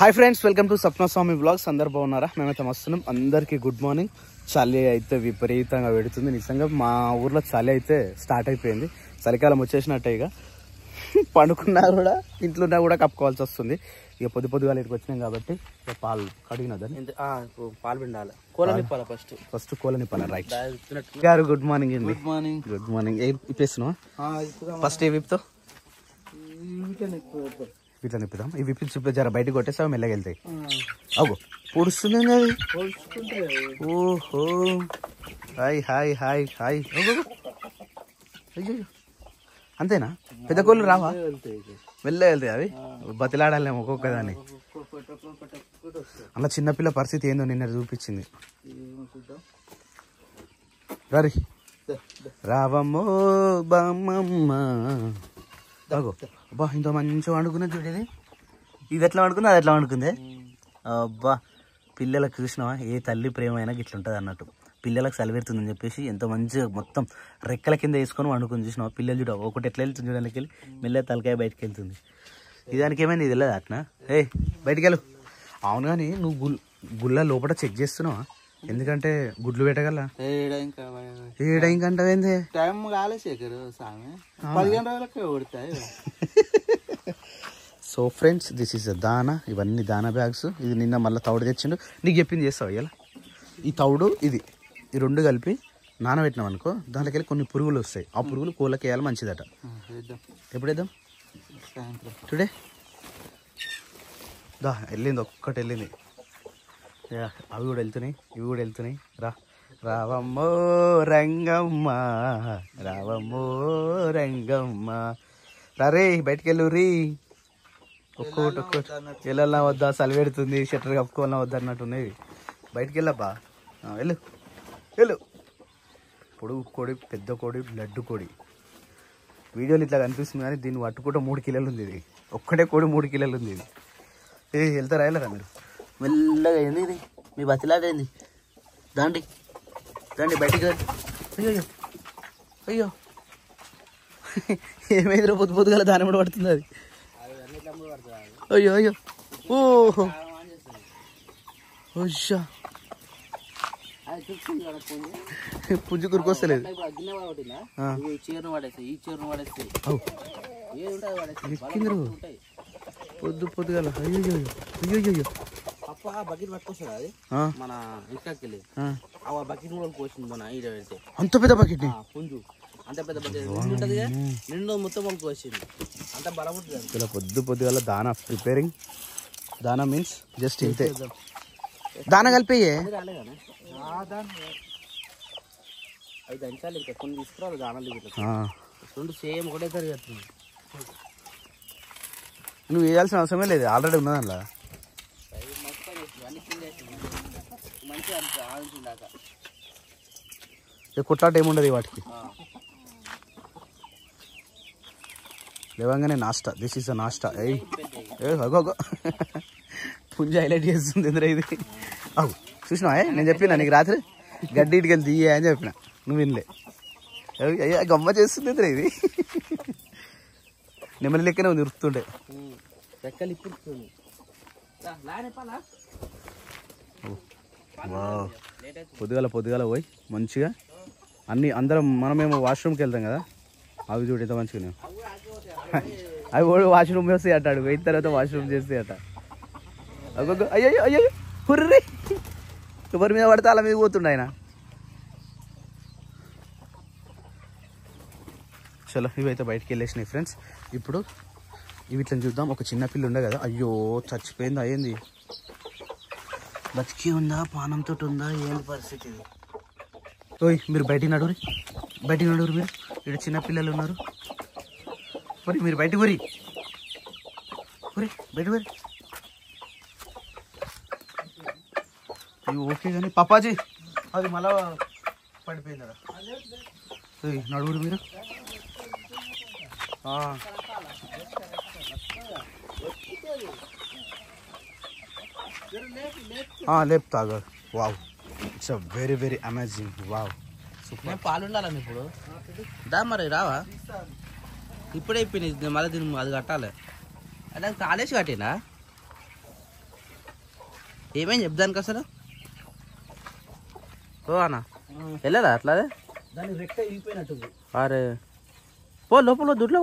Hi friends, welcome to Sapna Swami blogs. అందరు బాగున్నారా? మేమైతే వస్తున్నాం. అందరికీ గుడ్ మార్నింగ్. చలి అయితే విపరీతంగా పెడుతుంది. నిజంగా మా ఊర్లో చలి అయితే స్టార్ట్ అయిపోయింది. చలికాలం వచ్చేసినట్టే. ఇక పండుకున్నా కూడా ఇంట్లో ఉన్నా కూడా కప్పుకోవాల్సి వస్తుంది. ఇక పొద్దుగా ఇక్కడికి వచ్చినాం కాబట్టి ఇక పాలు కడిగినదని పాలు పిండాలి. కోలనిప్పాలి ఫస్ట్ కోలనిప్పాలి. రైట్ గారు, గుడ్ మార్నింగ్ అండి. Good morning. ఇప్పేస్తున్నావా? ఫస్ట్ ఏ విప్తో ఇట్లా నిప్పుదాం. ఈ విప్పి చూపే జర బయటకు కొట్టేసావు, మెల్లగా వెళ్తాయి. అగో పొడుస్తుంది అది. ఓహో, హాయ్ హాయ్ హాయ్ హాయ్. అయ్యో, అంతేనా? పెద్ద కోళ్ళు రావా? మెల్లగా వెళ్తాయి అవి. బతిలాడాలేమో ఒక్కొక్కదాన్ని. అలా చిన్నపిల్ల పరిస్థితి ఏందో నిన్న చూపించింది. రరి రావమ్మో బామ్మమ్మ. అగో అబ్బా, ఇంత మంచిగా వండుకున్నది చూడేది. ఇది ఎట్లా వండుకుంది, అది ఎట్లా వండుకుంది. అబ్బా, పిల్లలకు చూసినావా? ఏ తల్లి ప్రేమ అయినా ఇట్లా ఉంటుంది అన్నట్టు. పిల్లలకు సలివెడుతుందని చెప్పేసి ఎంత మంచిగా మొత్తం రెక్కల కింద వేసుకొని వండుకొని చూసినావా? పిల్లలు చూడ ఒకటి ఎట్లా వెళ్తుంది చూడడానికి వెళ్ళి మెల్లగా తలకాయ బయటకు వెళ్తుంది. ఇదానికి ఏమైంది? ఇది వెళ్ళదు అట్నా? బయటికి వెళ్ళు. అవును, కానీ నువ్వు గుళ్ళ లోపల చెక్ చేస్తున్నావా? ఎందుకంటే గుడ్లు పెట్టగల ఏడైంకంటే టైం కాలే శేఖర్ సామె 15 రోజులకే ఓడతాయి. సో ఫ్రెండ్స్, దిస్ ఈస్ దానా. ఇవన్నీ దానా బ్యాగ్స్. ఇది నిన్న మళ్ళీ తౌడు తెచ్చిండు. నీకు చెప్పింది చేస్తావు ఇలా. ఈ తౌడు ఇది ఈ రెండు కలిపి నానబెట్టినాం అనుకో, దాంట్లోకి వెళ్ళి కొన్ని పురుగులు వస్తాయి. ఆ పురుగులు కోళ్ళకి వేయాలి, మంచిదట. ఎప్పుడు వేద్దాం? టుడే దా. వెళ్ళింది, ఒక్కటి వెళ్ళింది. అవి కూడా వెళ్తున్నాయి, ఇవి కూడా వెళ్తున్నాయి. రావమ్మో రంగమ్మ, రావమ్మో రంగమ్మ. రే బయటికి వెళ్ళు రీ. ఒక్కొక్కటి వెళ్ళాలన్నా వద్దా, చలి పెడుతుంది, షట్టర్ కప్పుకోవాలన్నా వద్దా అన్నట్టున్నాయి. బయటికి వెళ్ళబ్బా, వెళ్ళు వెళ్ళు. పొడుగు కోడి, పెద్ద కోడి, బ్లడ్ కోడి. వీడియోలు ఇట్లా కనిపిస్తుంది కానీ దీన్ని పట్టుకుంటే 3 కిలోలు ఉంది. ఇది ఒక్కటే కోడి 3 కిలోలు ఉంది. ఇది వెళ్తారా? వెళ్ళరా మీరు? మెల్లగా ఏంది ఇది? మీ బతిలాడేంది? దాండి దాండి బయటికి. అయ్యో అయ్యో, ఏమైందిరా? పొద్దుగా దాని కూడా పడుతుంది అది. అయ్యో అయ్యో, ఓహో పుంజు కురుకొస్తలేదు. ఎక్కిందరు పొద్దుగా. అయ్యో అయ్యో అయ్యో, బకెట్ పట్టుకొస్తాడు అది మన ఇంటికి బకెట్ కూడా కోసింది మన పెడితే. అంత పెద్ద బకెట్ పుంజు అంత పెద్ద బకెట్ ఉంటది, నిండు మొత్తం మనకు వచ్చింది. అంత బలం ఉంటుంది. పొద్దుగాల దానా ప్రిపేరింగ్. దానా మీన్స్ జస్ట్ ఇంతే. దానా కలిపేయే. ఐదు అంచాలు ఇంకా కొన్ని తీసుకురావాలి. దానాలు రెండు సేమ్ ఒకటే జరుగుతుంది. నువ్వు వేయాల్సిన అవసరమే లేదు, ఆల్రెడీ ఉన్నది అందులో. కొట్లాట ఏముండదు వాటికి. లేవంగానే నాస్టా. This is a నాస్టా. అగో పుంజ హైలైట్ చేస్తుంది ఎందుకు ఇది. అవు చూసినా? నేను చెప్పినా నీకు రాత్రి గడ్డి ఇటుకి వెళ్ళి తీయ అని చెప్పిన, నువ్వు వినలే. అయ్యా గమ్మ చేస్తుంది ఎందుకు ఇది. నెమ్మది లెక్కనే ఉంది, ఉరుకుతుండే. పొద్దుగాల పోయి మంచిగా అందరం మనమేమో వాష్రూమ్కి వెళ్తాం కదా, అవి చూడు ఎంత మంచిగా. అవి కూడా వాష్రూమ్ వస్తాయి అట్టాడు, పోయిన తర్వాత వాష్రూమ్ చేస్తాయి అట. అయ్యో అయ్యో హుర్రీ, ఎవరి మీద పడితే అలా మీద పోతుండే ఆయన. చలో, ఇవైతే బయటికి వెళ్ళేసినాయి ఫ్రెండ్స్. ఇప్పుడు వీటిని చూద్దాం. ఒక చిన్న పిల్ల ఉండే కదా, అయ్యో చచ్చిపోయింది. అయ్యింది, బతికి ఉందా, పానంతో ఉందా, ఏంది పరిస్థితి? ఓయ్ మీరు బయటికి నడువురి మీరు. ఇక్కడ చిన్నపిల్లలు ఉన్నారు. మరి మీరు బయటకు వరి బయటకు వరి. ఓకే కానీ పాపాజీ, అది మళ్ళా పడిపోయింది కదా. నడువురు మీరు. లేపుతాగా. Wow, it's very very amazing. Wow, super. పాలు ఉండాలా ఇప్పుడు? దా మరి రావా? ఇప్పుడే అయిపోయినాయి మళ్ళీ దీన్ని అది కట్టాలి. అదే కాలేసి కట్టినా ఏమేం చెప్దానికి అసలు ఓ అన్న వెళ్ళదా అట్లాదే దాని రెక్క ఇరిగిపోయినట్టుంది. అరే పో లోపల దుడ్లో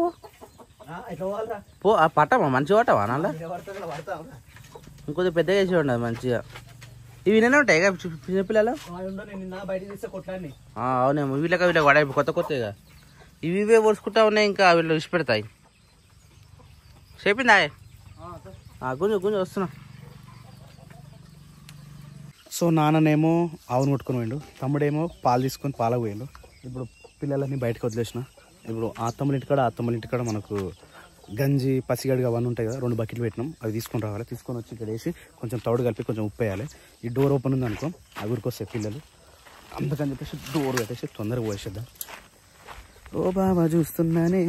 పో ఆ పట్టమా మంచిగా పట్టవా నాన్న ఇంకొద్ది పెద్దగా వేసి ఉండదు మంచిగా. ఇవి వినే ఉంటాయి కదా చిన్నపిల్లలు. అవునేమో వీళ్ళకి వాడే కొత్త కొత్తగా ఇవే పొడుచుకుంటా ఉన్నాయి. ఇంకా వీళ్ళు విసి పెడతాయి. చెప్పిందా గుంజు వస్తున్నా. సో నాన్ననేమో ఆవును కొట్టుకుని పోయిండు, తమ్ముడేమో పాలు తీసుకొని పాలకు పోయిండు. ఇప్పుడు పిల్లలన్నీ బయటకు వదిలేసిన. ఇప్పుడు అత్తమ్మల ఇంటికాడ మనకు గంజి పసిగడుగు అవన్నీ ఉంటాయి కదా, 2 బకెట్లు పెట్టినాం. అవి తీసుకొని రావాలి. తీసుకొని వచ్చి ఇక్కడ వేసి కొంచెం తౌడు కలిపి కొంచెం ఉప్పు వేయాలి. ఈ డోర్ ఓపెన్ ఉంది అనుకో అగురికి వస్తాయి పిల్లలు. అందుకని చెప్పేసి డోర్ పెట్టేసి తొందరగా పోసేద్దాం. ఓ బాబా చూస్తున్నానే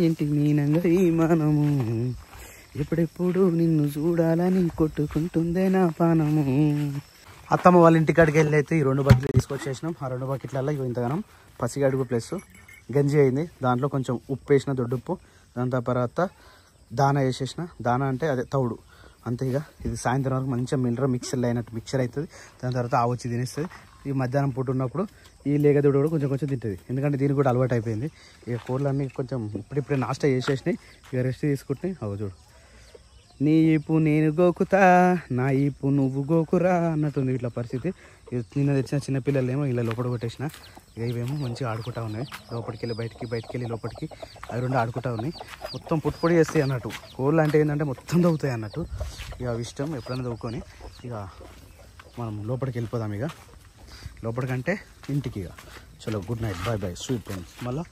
ఇంటి మీనంగా ఈ మనము, ఎప్పుడెప్పుడు నిన్ను చూడాలని కొట్టుకుంటుందే నా పానము. అత్తమ్మ వాళ్ళ ఇంటికాడికి వెళ్ళి అయితే ఈ 2 బకెట్లు తీసుకొచ్చేసినాం. ఆ 2 బకెట్లలో ఇంతగానం పసిగడుగు ప్లస్ గంజి అయింది. దాంట్లో కొంచెం ఉప్పు వేసిన, దొడ్డుప్పు. దాని తర్వాత దానా వేసేసిన. దానా అంటే అదే తౌడు అంతే. ఇక ఇది సాయంత్రం వరకు మంచిగా మిక్సర్లో అయినట్టు మిక్చర్ అవుతుంది. దాని తర్వాత ఆవు వచ్చి తినేస్తుంది. ఈ మధ్యాహ్నం పూట ఉన్నప్పుడు ఈ లేగదూడ కూడా కొంచెం తింటుంది. ఎందుకంటే దీనికి కూడా అలవాటు అయిపోయింది. ఇక కూరలన్నీ కొంచెం ఇప్పుడిప్పుడే నాస్టా చేసేసినాయి. ఇక రెస్ట్ తీసుకుంటున్నాయి. అవు చూడు, నీ ఈపు నేను గోకుతా, నా ఈపు నువ్వు గోకురా అన్నట్టుంది ఇట్లా పరిస్థితి. నిన్న తెచ్చిన చిన్నపిల్లలు ఏమో ఇలా లోపల కొట్టేసిన. ఇక ఇవేమో మంచిగా ఆడుకుంటా ఉన్నాయి. లోపలికి వెళ్ళి బయటికి వెళ్ళి లోపలికి అవి 2 ఆడుకుంటా ఉన్నాయి. మొత్తం పొడి చేస్తాయి అన్నట్టు. కోళ్ళు అంటే ఏంటంటే మొత్తం దవ్వుతాయి అన్నట్టు. ఇక అవి ఇష్టం ఎప్పుడైనా దవ్వుకొని ఇక మనం లోపలికి వెళ్ళిపోదాం. ఇక లోపలికంటే ఇంటికి. ఇక చలో good night, bye bye sweet friends. మళ్ళీ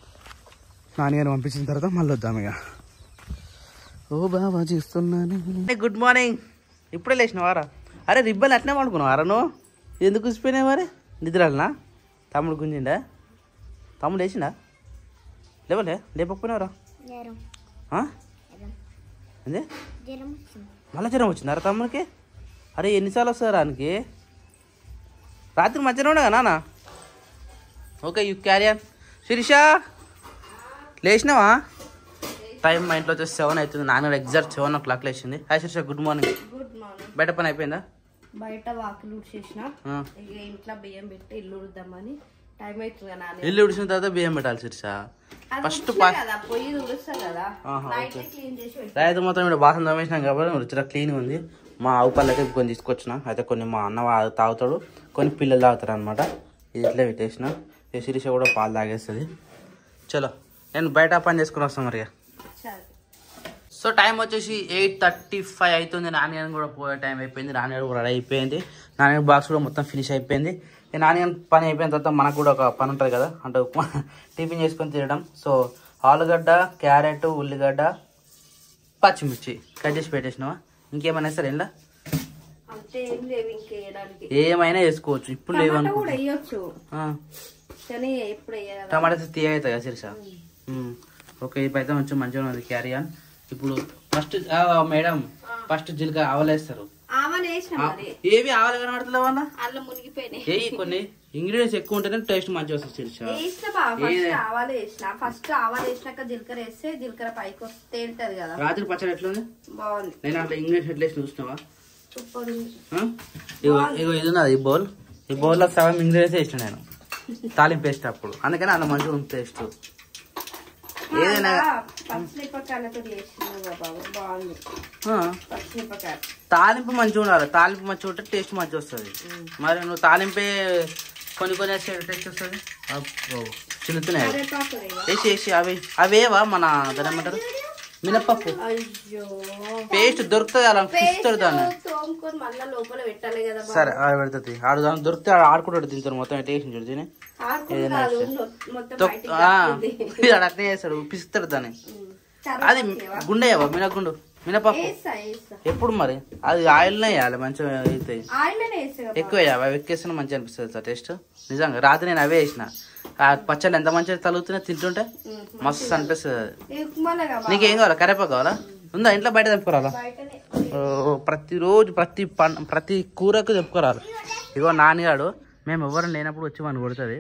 నాన్నగారిని పంపించిన తర్వాత మళ్ళీ వద్దాం. ఇక ఓ బాబా చూస్తున్నాను. Good morning. ఇప్పుడే లేచినవారా? అరే రిబ్బన్ అట్నే పడుకున్నావారా నువ్వు? ఎందుకు కూసిపోయినావు మరి? నిద్రనా? తమ్ముడు గుంజిండా? తమ్ముడు వేసిండా? లేపకపోయినారా? అదే మళ్ళీ జ్వరం వచ్చిందారా తమ్ముడికి? అరే ఎన్నిసార్లు వస్తుంది రానికి? రాత్రి మధ్యాహ్నం ఉండగా నాన్న? Okay you carry on. Sirisha లేచినావా? టైం మా ఇంట్లో వచ్చేసి 7 అవుతుంది. నాన్న ఎగ్జాక్ట్ 7 o'clock లేచింది. Hi Sirisha, good morning. Good morning. బయట పని అయిపోయిందా? బయట వాకిలు ఉడిచేసిన, ఇక ఇంట్లో బియ్యం పెట్టి ఇల్లు ఉడుద్దామని. టైం అవుతుంది కదా. ఇల్లు ఉడిచిన తర్వాత బియ్యం పెట్టాలి శిరీష. ఫస్ట్ పొయ్యి ఉడుస్తా కదా, క్లీన్ చేసి రైతు మొత్తం ఇక్కడ బాసం తోమేసినాం కాబట్టి రుచిగా క్లీన్ ఉంది. మా ఆవు పళ్ళకి కొన్ని తీసుకొచ్చిన. అయితే కొన్ని మా అన్న తాగుతాడు, కొన్ని పిల్లలు తాగుతారు అనమాట. ఇది ఇట్లా పెట్టేసిన. శిరీష కూడా పాలు తాగేస్తుంది. చలో నేను బయట పని చేసుకుని వస్తాను మరి. సో టైం వచ్చేసి 8:35 అవుతుంది. నాన్నగారు కూడా పోయే టైం అయిపోయింది. నాన్నగారు కూడా రెడీ అయిపోయింది. నాన్నగారు బాక్స్ కూడా మొత్తం ఫినిష్ అయిపోయింది. నాన్నగారు పని అయిపోయిన తర్వాత మనకు కూడా ఒక పని ఉంటుంది కదా, అంటే టిఫిన్ చేసుకొని తినడం. సో ఆలుగడ్డ, క్యారెట్, ఉల్లిగడ్డ, పచ్చిమిర్చి కట్ చేసి పెట్టేసినావా? ఇంకేమైనా వేస్తారు ఇలా? ఏమైనా వేసుకోవచ్చు. ఇప్పుడు లేవనుకో. టమాటా తీయ అవుతాయి కదా శిరీష? ఓకే ఇప్పుడైతే కొంచెం మంచిగా ఉంది. Carry on. ఇప్పుడు మేడం ఫస్ట్ జీలకర్ర ఆవాలు వేస్తారు. ఏవి ఆవాలు కనబడతలేవు అన్న? కొన్ని ఇంగ్రీడియంట్స్ ఎక్కువ ఉంటేనే టేస్ట్ మంచిగా వస్తుంది. జీలకర్ర వేస్తే జీలకర్ర పైకి తేలుతుంది కదా. రాత్రి పచ్చడి ఎట్లుంది? బాగుంది. నేను అట్లా ఇంగ్రీడియంట్స్ ఎట్లా వేసి చూసినావా? ఇగో ఇది ఉన్నది ఈ బౌల్. ఈ బౌల్ లో సగం ఇంగ్రీడియంట్స్ వేసిన నేను తాలింపు వేసేటప్పుడు. అందుకని అంత మంచిగా ఉంది టేస్ట్. ఏదైనా తాలింపు మంచిగా ఉండాలి. తాలింపు మంచిగా ఉంటే టేస్ట్ మంచిగా వస్తుంది. మరి నువ్వు తాలింపే కొన్ని వేస్తే టేస్ట్ వస్తుంది. చిల్లుతున్నాయి వేసి అవేవా మన దాని ఏమంటారు మినపప్పు పేస్ట్ దొరుకుతుంది. అలా పిస్తాడు దాన్ని. సరే అది పెడుతుంది. ఆడు దాన్ని దొరికితే ఆడుకుంటాడు తింటారు మొత్తం టేస్ట్ చూడు. తిని అట్నే చేస్తాడు, పిస్తాడు దాన్ని. అది గుండెవా మినగుండు మినపప్పు ఎప్పుడు మరి అది ఆయిల్నే వేయాలి మంచిగా అవుతాయి. ఎక్కువ వేయాలి. అవి ఎక్కేస్తే మంచిగా అనిపిస్తుంది సార్ టేస్ట్. నిజంగా రాత్రి నేను అవే వేసిన. ఆ పచ్చడి ఎంత మంచిగా తలుగుతున్నా తింటుంటే మస్తు అనిపిస్తుంది. అది నీకేం కావాలా? కరేపాకు కావాలా? ఉందా ఇంట్లో? బయట తెప్పుకోరాలా? ప్రతిరోజు ప్రతి కూరకు తెప్పుకోరాలి. ఇగో నాన్నగాడు మేము ఎవరు లేనప్పుడు వచ్చి మనం కొడుతుంది.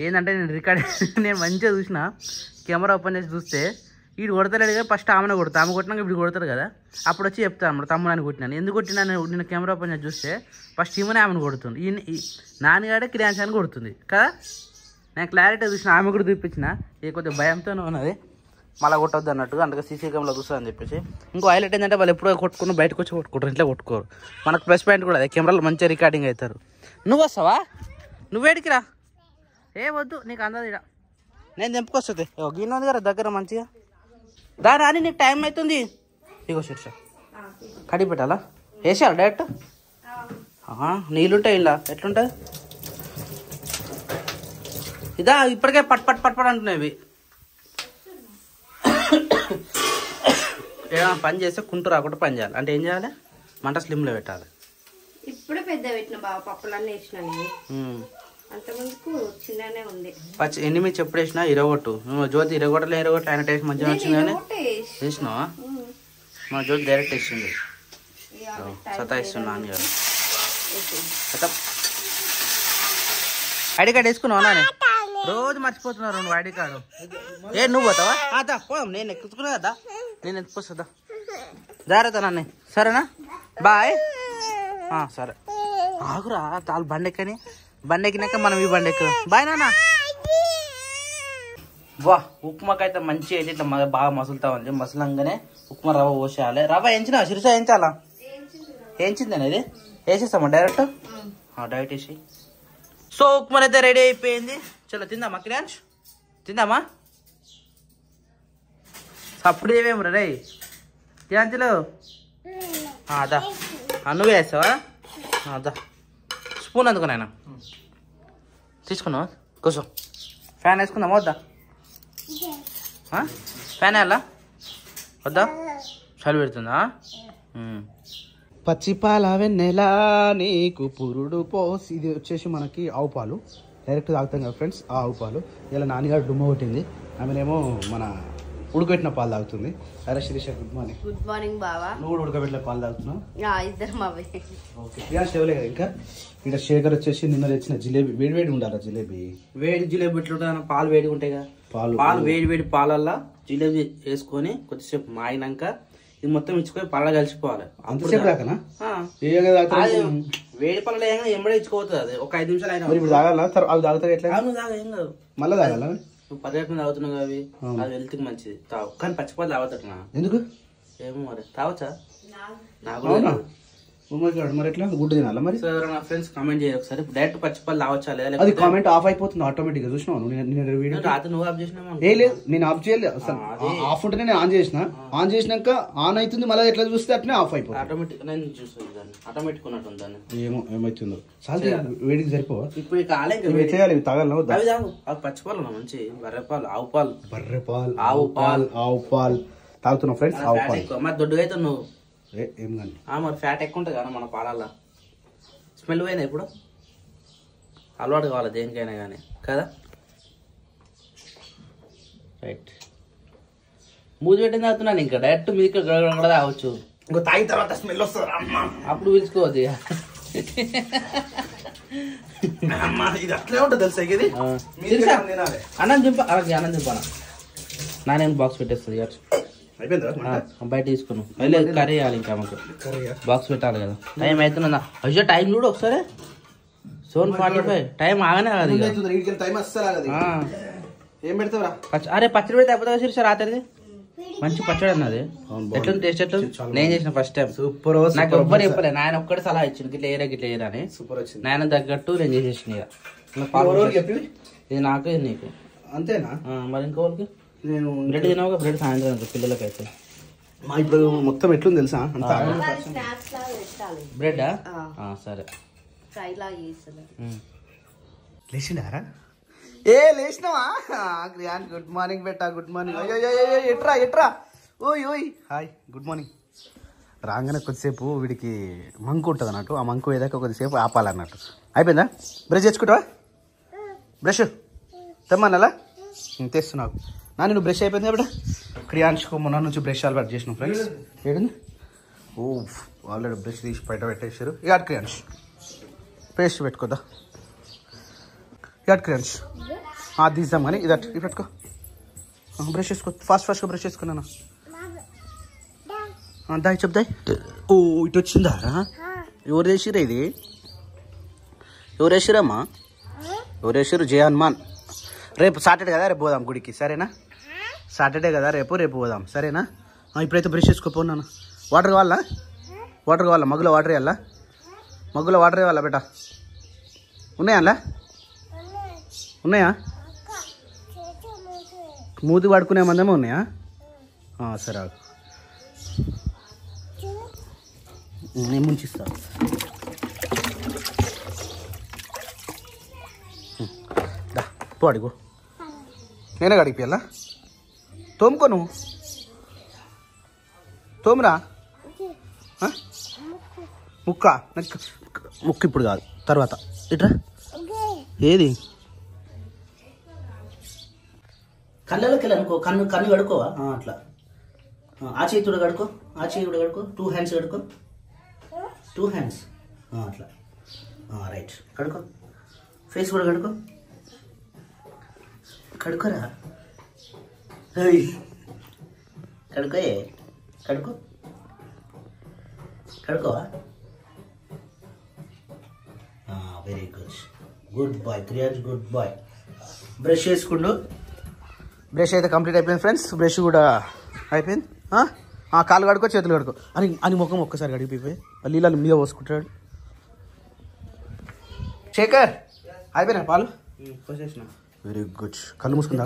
ఏంటంటే నేను రికార్డ్ నేను మంచిగా చూసిన కెమెరా ఓపెన్ చేసి చూస్తే వీడు కొడతలేడు కదా, ఫస్ట్ ఆమెను కొడతా, ఆమె కొట్టినాక ఇప్పుడు కొడతారు కదా, అప్పుడు వచ్చి చెప్తాను అన్నమాట తమ్ముడు అని కొట్టినాను. ఎందుకు కొట్టినాను నిన్న కెమెరా పని చూస్తే ఫస్ట్ ఈమెనే ఆమెను కొడుతుంది, నాన్నగాడే క్రియాన్స్ అని కొడుతుంది కదా. నేను క్లారిటీ చూసిన, ఆమె కూడా చూపించిన, ఏ కొద్దిగా భయంతోనే ఉన్నది మళ్ళీ కొట్టొద్దు అన్నట్టుగా, అందుకే సీసీ కెమెరా చూస్తుంది అని చెప్పేసి. ఇంకో హైలైట్ ఏంటంటే వాళ్ళు ఎప్పుడో కొట్టుకుని బయటకు వచ్చి కొట్టుకుంటారు, ఇంట్లో కొట్టుకోరు. మనకు ప్లస్ పాయింట్ కూడా అదే, కెమెరాలో మంచిగా రికార్డింగ్ అవుతారు. నువ్వు వస్తావా? నువ్వేడికి రా, ఏ వద్దు నీకు అందదు ఇక, నేను తెంపుకొస్తుంది గిన్నె ఉంది కదా దగ్గర మంచిగా దా రాని, నీకు టైం అవుతుంది. ఇగో శీర్ష కడిగి పెట్టాలా, వేసారు డైరెక్ట్ నీళ్ళుంటాయి ఇలా ఎట్లుంటుంది ఇదా, ఇప్పటికే పట్ పట్ పట్ పట్ అంటున్నాయి. ఏమైనా పని చేస్తే కుంటు రాకుండా పని చేయాలి అంటే ఏం చేయాలి, మంట స్లిమ్లో పెట్టాలి. ఇప్పుడే పెద్ద పెట్టిన బాబా, పప్పులన్నీ వేసిన అంతమందికి చిన్ననే ఉంది. పచ్చి ఎండిమిర్చి ఎప్పుడు వేసినా ఇరగొట్టు, జ్యోతి ఇరగొట్టలే ఆయన టేస్ట్ మంచిగా వచ్చింది కానీ వేసినావా? మా జ్యోతి డైరెక్ట్ వేసింది, సతాయిస్తున్నా అని ఐడి కార్డు వేసుకున్నావా? నానే రోజు మర్చిపోతున్నారు నువ్వు ఐడి కార్డు. ఏ నువ్వు పోతావా? అదా పోదాం, నేను ఎక్కుతున్నా కదా, నేను ఎత్తుకొస్తుందా జాగ్రత్త నన్ను, సరేనా? బాయ్. సరే ఆగురా, తాళ్ళు బండి ఎక్కని, బండి ఎక్కినాక మనం ఈ బండి ఎక్కుదాం. బాయ్ నాన్న. వా ఉప్మాకైతే మంచిగా అయితే ఇట్లా బాగా మసులుతా ఉంది, మసలంగానే ఉప్మా రవ్వ పోసేయాలి. రవ్వ ఎంచినా శిరుసా ఎంచాలా? ఏంచింది అనేది వేసేస్తామా డైరెక్ట్, డైరెక్ట్ వేసి. సో ఉప్మా అయితే రెడీ అయిపోయింది, చలో తిందామా క్రియాంష్, తిందామా? అప్పుడు ఏమేమి రే క్రియాంచులు, అదా నువ్వే వేస్తావా? అదా స్పూన్ అందుకు నాయన తీసుకున్నావా? కూర్చో, ఫ్యాన్ వేసుకుందామా వద్దా? ఫ్యాన్ వేయాలా వద్దా? చలి పెడుతుందా? పచ్చిపాల వెన్నెలా నీకు పురుడు పోసి, ఇది వచ్చేసి మనకి ఆవు పాలు డైరెక్ట్ తాగుతాం కదా ఫ్రెండ్స్. ఆ ఆవు పాలు ఇలా నాన్నగారు డుమ్మ కొట్టింది, ఆమెనేమో మన ఉడకబెట్టిన పాలు తాగుతుంది. అరే Sirisha good morning. Good morning బావా. నువ్వు కూడా ఉడకబెట్టిన పాలు తాగుతున్నావు? ఇద్దరు మావే. ఓకే క్రియాన్స్ లేవలే కదా ఇంకా. ఇక్కడ శేఖర్ వచ్చేసి నిన్న తెచ్చిన జిలేబీ, వేడి వేడి ఉండాలా జిలేబీ, వేడి జిలేబీ ఎట్లుంటా, పాలు వేడిగా ఉంటాయి కదా, పాలు వేడి వేడి పాలల్లో జిలేబీ వేసుకొని కొద్దిసేపు మాగినాక ఇది మొత్తం ఇచ్చుకొని పళ్ళ కలిసిపోవాలి. అంతసేపు దాకా వేడి పళ్ళ ఎంబడే ఇచ్చుకోవద్దు, అది ఒక 5 నిమిషాలు అయినా. ఇప్పుడు తాగాల అవి తాగుతారు ఎట్లా? నువ్వు తాగా ఏం కాదు, మళ్ళీ తాగాల? నువ్వు పరిగెట్టుకుని తాగుతున్నావు కదా అవి, అది హెల్త్ కి మంచిది తావు, కానీ పచ్చిపాలు తాగుతా. ఎందుకు ఏమో మరి తాగొచ్చా? నాకు మరి ఎట్లా గుడ్డు తినాలా మరి? నా ఫ్రెండ్స్ కామెంట్ చేయాలి ఒకసారి, డైరెక్ట్ పచ్చిపాలు తాగొచ్చా లేదా? అది కామెంట్ ఆఫ్ అయిపోతుంది ఆటోమేటిక్ గా, చూసినావు? రాత్రి నువ్వు ఆఫ్ చేసినా? ఏ లేదు, నేను ఆఫ్ చేయలేదు, ఆఫ్ ఉంటేనే నేను ఆన్ చేసిన, ఆన్ చేసినాక ఆన్ అవుతుంది, మళ్ళీ ఎట్లా చూస్తే అట్నే ఆఫ్ అయిపోతుంది ఆటోమేటిక్. నేను చూస్తాను దాన్ని, ఆటోమేటిక్ ఉన్నట్టు దాన్ని. ఏమో ఏమైతుందో, చాలా వేడికి సరిపోవా? ఇప్పుడు కాలే చేయాలి, తాగాలి. అవి తాగు, అవి పచ్చిపాలు మంచి బర్రెపాలు, ఆవు పాలు, బర్రెపాలు, ఆవు పాలు తాగుతున్నావు ఫ్రెండ్స్. ఆవు పాలు మరి దొడ్డుగా అయితే నువ్వు ఏం కానీ మరి ఫ్యాట్ ఎక్కువ ఉంటుంది కదా మన పాలల్లో. స్మెల్ పోయిందా ఇప్పుడు? అలవాటు కావాలి దేనికైనా కానీ కదా. రైట్, మూతి పెట్టింది తాగుతున్నాను, ఇంకా డైరెక్ట్ మీకు కూడా తాగొచ్చు. ఇంకో తాగిన తర్వాత స్మెల్ వస్తుంది అప్పుడు పిలుచుకోవద్దు ఇక. ఇది అట్లే ఉంటుంది తెలుసా ఇది. అన్నం దింప, అలాగే అన్నం దింపాను, నానేం బాక్స్ పెట్టేస్తుంది బయట తీసుకున్నాం. వెళ్ళి కర్రీ వేయాలి, ఇంకా మాకు బాక్స్ పెట్టాలి కదా. టైం అవుతుందా? అయ్యో టైం చూడు ఒకసారి, 7:45. టైం ఆగానే కాదు, ఏం పెడతావురా? అరే పచ్చడి పెడితే అయిపోతుంది శిరీష రాత్రిది. మంచి పచ్చడి అన్నది, ఎట్లుంది టేస్ట్? ఎట్లు నేను చేసిన ఫస్ట్ టైం సూపర్. నాకు ఎవ్వరు చెప్పలే, నాయన ఒక్కడే సలహా ఇచ్చింది గిట్ల ఏరా గిట్ల ఏరా అని. సూపర్ వచ్చింది, నాయన తగ్గట్టు నేను చేసేసిన. ఇది నాకు, ఇది నీకు అంతేనా? మరి ఇంకోళ్ళకి నేను బ్రెడ్ తినావుగా, బ్రెడ్ సాయంత్రం పిల్లలకి అయితే. ఇప్పుడు మొత్తం ఎట్లుంది తెలుసా అంతా బ్రెడ్. సరే లేచిండారా? ఏ లేచినావా? గుడ్ మార్నింగ్ బెట్టా, గుడ్ మార్నింగ్. ఎట్రా ఎట్రా, ఓయ్ ఓయ్ హాయ్, గుడ్ మార్నింగ్. రాగానే కొద్దిసేపు వీడికి మంకు ఉంటుంది అన్నట్టు, ఆ మంకు ఏదాకా కొద్దిసేపు ఆపాలన్నట్టు. అయిపోయిందా? బ్రష్ తెచ్చుకుంటావా? బ్రష్ తెమ్మన్నలా తెస్తున్నావు నాన్న. నువ్వు బ్రష్ అయిపోయింది కాబట్టి క్రియాంష్కు మొన్న నుంచి బ్రష్ అలవాటు చేసినావు ఫ్రెండ్స్. ఏడుంది? ఓ ఆల్రెడీ బ్రష్ తీసి బయట పెట్టేసారు. ఇక క్రియాంష్ పేస్ట్ పెట్టుకోద్దా? ఇక క్రియాంష్ తీద్దాం కానీ ఇది పెట్టుకో. బ్రష్ చేసుకో, ఫాస్ట్గా బ్రష్ చేసుకున్నాను. దాయి చెప్దాయి. ఓ ఇటు వచ్చిందా? ఎవరు వేసిరా ఇది? ఎవరు వేసిరమ్మా? ఎవరు వేసిరు? జయ హనుమాన్. రేపు సాటర్డే కదా, రేపు పోదాం గుడికి, సరేనా? సాటర్డే కదా, రేపు పోదాం, సరేనా? ఇప్పుడైతే బ్రష్ చేసుకోపోన్నాను. వాటర్ కావాలా? మగ్గులో వాటర్ ఇవ్వాలా? మగ్గులో వాటర్ ఇవ్వాలా బేటా? ఉన్నాయా? ఉన్నాయా? మూతి పడుకునే మందమే ఉన్నాయా? సరే నేను ముంచిస్తా. అడిగో నేనే గడిపియాలా? తోముకో, నువ్వు తోమురా. ముక్క ఇప్పుడు కాదు, తర్వాత ఇట్రా. ఏది కళ్ళలోకి వెళ్ళి అనుకో, కన్ను కడుకోవా? అట్లా ఆ చేతుడు కడుకో, 2 హ్యాండ్స్ కడుకో, 2 హ్యాండ్స్ అట్లా. రైట్, కడుకో. ఫేస్ కూడా కడుకోరా. కడుకోవా? వెరీ గుడ్ బాయ్ క్రియాజ్, గుడ్ బాయ్. బ్రష్ చేసుకుండు. బ్రష్ అయితే కంప్లీట్ అయిపోయింది ఫ్రెండ్స్. బ్రష్ కూడా అయిపోయింది. కాళ్ళు కడుకో, చేతులు కడుకో అని ముఖం ఒక్కసారి కడిగిపోయి నీళ్ళు మీద పోసుకుంటాడు. శేఖర్ అయిపోయినా పాలు? Very good. కళ్ళు మూసుకుని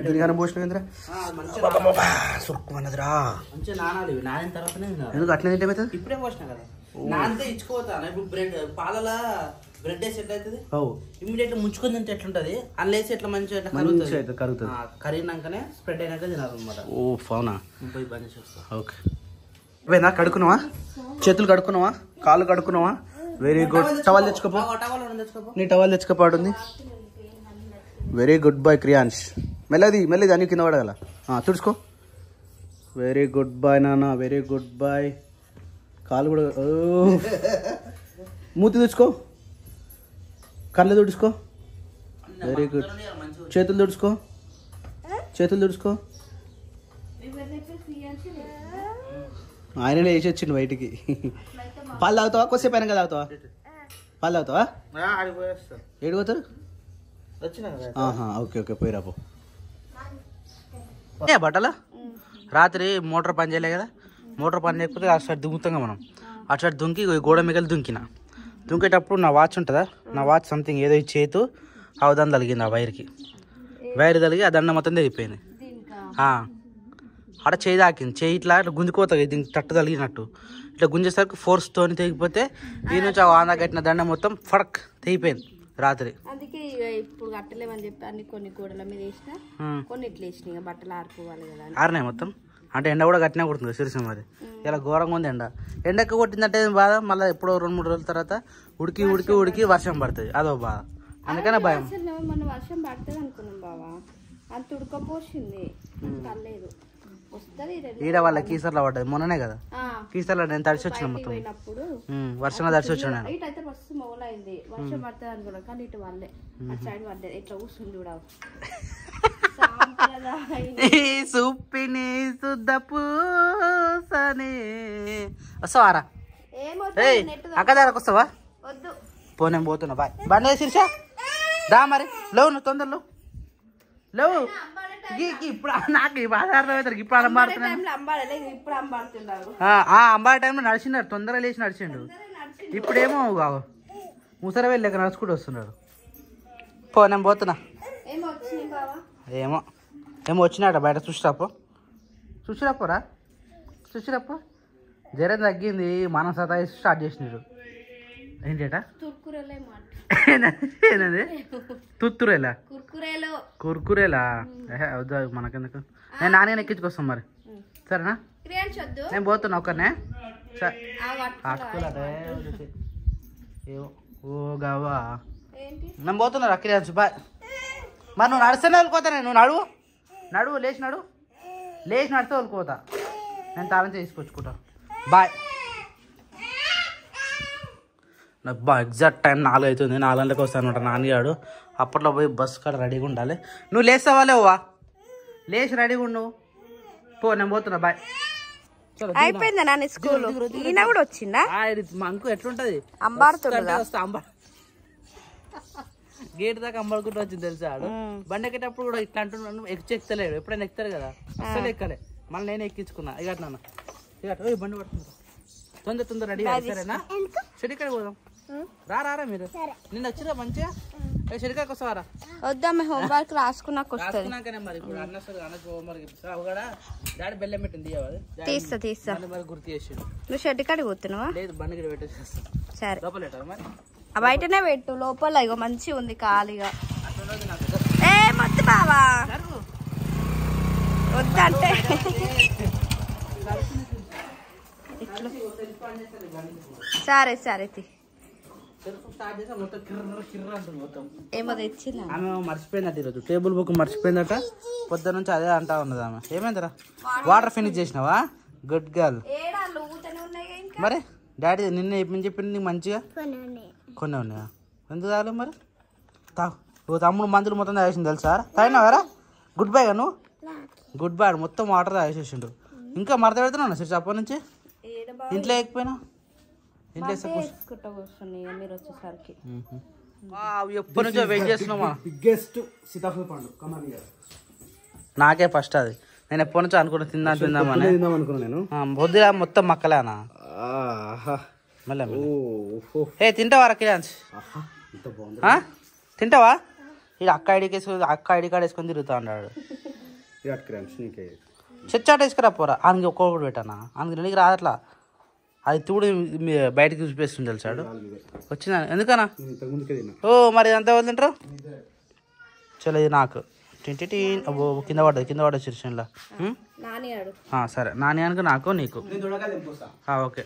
బిర్యానీ పోసినదిరా సుక్కుమన్నదిరా. ఎందుకు అట్లా తింటే అవుతుంది? ఇప్పుడే పోసిన కదా, నానితే ఇచ్చుకోతాను. ఇప్పుడు బ్రెడ్ పాలలా బ్రెడ్ వేసి ఎట్లా అవుతుంది? ఇమీడియట్ ముంచుకొని తింటే ఎట్లుంటది? అందులో వేసి ఎట్లా మంచిగా కరుగుతుంది. కరిగినాకనే స్ప్రెడ్ అయినాక తినాలన్నమాట. ఓ ఫౌనా. పోయి బంద్ చేస్తా. ఓకే, పోయినా కడుక్కున్నావా? చేతులు కడుక్కున్నావా? కాళ్ళు కడుక్కున్నావా? Very good. టవల్ తెచ్చుకోపో, నీ టవల్ తెచ్చుకోపాడుంది. వెరీ గుడ్ బాయ్ క్రియాన్స్. మెల్లది అన్ని కింద పడగల. తుడుచుకో. వెరీ గుడ్ బాయ్ నాన్న, వెరీ గుడ్ బాయ్. కాలు కూడా మూతి తుడుచుకో, కళ్ళు తుడుచుకో. Very good. చేతులు తుడుచుకో. ఆయననే వేసి వచ్చిండు బయటికి. పాలు తాగుతావా? కొద్దిసేపు అయినా తాగుతావా? పాలు తాగుతావా? ఏడు పోతారు? ఓకే పోయిరాపో. బట్టల రాత్రి మోటార్ పని చేయలే కదా, మోటార్ పని చేయకపోతే అటు సైడ్ దుంకుతాం మనం. అటు సైడ్ దుంకి గోడ మిగలి దుంకేటప్పుడు నా వాచ్ ఉంటుందా, నా వాచ్ సంథింగ్ ఏదో చేతు అవదాన్ని తలిగింది. ఆ వైర్ తలిగి ఆ దండ మొత్తం తెగిపోయింది. ఆడ చేయి తాకింది. చేయి ఇట్లా గుంజుకోతుంది, దీనికి తట్టు తలిగినట్టు. ఇట్లా గుంజేసరికి ఫోర్స్తో తెగిపోతే ఈ నుంచి ఆ వాన కట్టిన దండ మొత్తం ఫడక్ తెగిపోయింది రాత్రి. అందుకే ఇప్పుడు కట్టలేమని చెప్పి అన్ని కొన్ని గోడల మీద వేసిన, కొన్ని ఇట్లా వేసిన బట్టలు ఆరుకోవాలి కదా. ఆరినాయి మొత్తం. అంటే ఎండ కూడా గట్టినే కొడుతుంది సిరిసం. అది ఇలా ఘోరంగా ఉంది ఎండ ఎక్కువ కొట్టిందంటే బాధ. మళ్ళీ ఎప్పుడో 2-3 రోజుల తర్వాత ఉడికి వర్షం పడుతుంది, అదో బాధ. అందుకనే భయం. మన వర్షం పడుతుంది అనుకున్నాం బావా, అంత ఉడకపోసింది, పర్లేదు వస్తుంది. ఈడ వాళ్ళ కీసర్లో పడ్డది మొన్ననే కదా, కీసర్లో నేను తడిసి వచ్చిన మొత్తం వర్షంలో తడిసి వచ్చిన. ఇటైతే మస్తు మొగలైంది, వర్షం పడుతుంది అనుకున్నాం కానీ ఇటు వాళ్ళే అటు సైడ్ పడ్డది. ఇట్లా కూర్చుంది చూడ. సుప్పిని సుద్దపూసని వస్తావారా? అక్క దగ్గరకు వస్తావా? పోనే పోతున్నా. బాయ్. బండి శిర్షా దా మరి. లేవు నువ్వు తొందరలో లేవు. ఇప్పుడు నాకు బాధార్థం అవుతారు. ఇప్పుడు అంబాడే టైంలో నడిచినారు, తొందరగా లేచి నడిచిండు. ఇప్పుడేమో ముసర వెళ్ళాక నడుచుకుంటూ వస్తున్నాడు. నేను పోతున్నా. ఏమో వచ్చినాడ బయట చూసిరాపోరా. జ్వరం తగ్గింది, మనం సతాయిస్తూ స్టార్ట్ చేసినాడు. ఏంటేటా ఏంటది? తుత్తురేలా కుర్కురేలా వద్దా మనకెందుకు? నేను నాన్న ఎక్కించుకొస్తాం మరి, సరేనా? నేను పోతున్నా ఒక్కనే. ఓ గావా నేను పోతున్నా క్రియాన్స్. బాయ్. మరి నువ్వు నడుస్తూనే వెళ్ళిపోతా. నువ్వు నడువు లేచి నడిస్తే వెళ్ళిపోతా. నేను తాళం తీసుకొచ్చుకుంటా. బాయ్. నాకు ఎగ్జాక్ట్ టైం 4 అవుతుంది. 4 గంటలకు వస్తాను అనమాట నాన్నగాడు. అప్పట్లో పోయి బస్ కాడ రెడీగా ఉండాలి. నువ్వు లేస్తావా లేవా? లేచి రెడీగా ఉండు. పో నేను పోతున్నా. బాయ్. అయిపోయిందా నాన్న స్కూల్? ఈయన కూడా వచ్చిందా? మా అంకు ఎట్లుంటది అంబాడుతుందా? గేట్ దాకా అంబడుకుంటూ వచ్చింది తెలుసా. ఆడు బండి ఎక్కేటప్పుడు కూడా ఇట్లా అంటున్నాను, ఎక్కుతలేడు. ఎప్పుడైనా ఎక్కుతారు కదా, అస్సలు ఎక్కలే. మళ్ళీ నేను ఎక్కించుకున్నా. ఇక నాన్న ఇక బండి పడుతుంది. తొందర రెడీ సరేనా? చెడికాడికి పోదాం. రారా మీరు. నిన్న వచ్చిరా మంచిగా. చెడికాడికి వస్తావారా? వద్దామే, హోంవర్క్ రాసుకున్నాక వస్తుంది. మరి ఇప్పుడు అన్నకు హోంవర్క్ కూడా డాడీ బెల్లం పెట్టింది. తీస్తా మరి గుర్తు చేసి. నువ్వు షెడ్ కాడికి పోతున్నావా? లేదు, బండి కూడా పెట్టేసి. సరే లోపల పెట్టారు మరి. బయటనే పెట్టు, లోపల ఇగో మంచిగా ఉంది ఖాళీగా. ఏ మొత్తం బావా వద్దంటే సరే ఏమో తెచ్చిందా? ఆమె మర్చిపోయిందట ఈరోజు. టేబుల్ బుక్ మర్చిపోయిందట. పొద్దున్న నుంచి అదే అంటా ఉన్నది ఆమె. ఏమైందిరా? వాటర్ ఫినిష్ చేసినావా? Good girl. మరి డాడీ నిన్న ఏమని చెప్పింది నీకు? మంచిగా కొన్ని ఉన్నాయా? ఎందుకు తాగలేవు మరి? తాగు. తమ్ముడు మందులు మొత్తం తాగేసింది తెలుసా? తాగినావారా? గుడ్ బై నువ్వు. Good bye. మొత్తం వాటర్ తాగేసేసిండు. ఇంకా మరత పెడుతున్నాను సార్ అప్పటి నుంచి. ఇంట్లో ఎక్కిపోయినా ఇంట్లో మీరు వచ్చేసరికి. ఎప్పటి నుంచో వెయిట్ చేస్తున్నామా. బిగ్గెస్ట్ సీతాఫల పండు. నాకే ఫస్ట్ అది. నేను ఎప్పటి నుంచో అనుకున్నా తిందామని. నేను పొద్దుగా మొత్తం మక్కలేనా. మళ్ళీ ఏ తింటావా కిరాన్స్? తింటావా? ఇది అక్క ఐడి కార్డ్ వేసుకొని తిరుగుతా ఉన్నాడు. చెచ్చాట వేసుకురా పోరా. ఆయనకి ఒక్కొక్కటి పెట్టానా? ఆయనకి నీకు రాదట్లా. అది తూడు బయటకి చూపిస్తుంది తెలుసాడు. వచ్చిందా? ఎందుకనా? ఓ మరి ఎంత వాళ్ళు తింటారు? చలో ఇది నాకు అబ్బో కింద పడ్డది చిరుషన్లా. సరే నాని అనుకో, నాకు నీకు. ఓకే.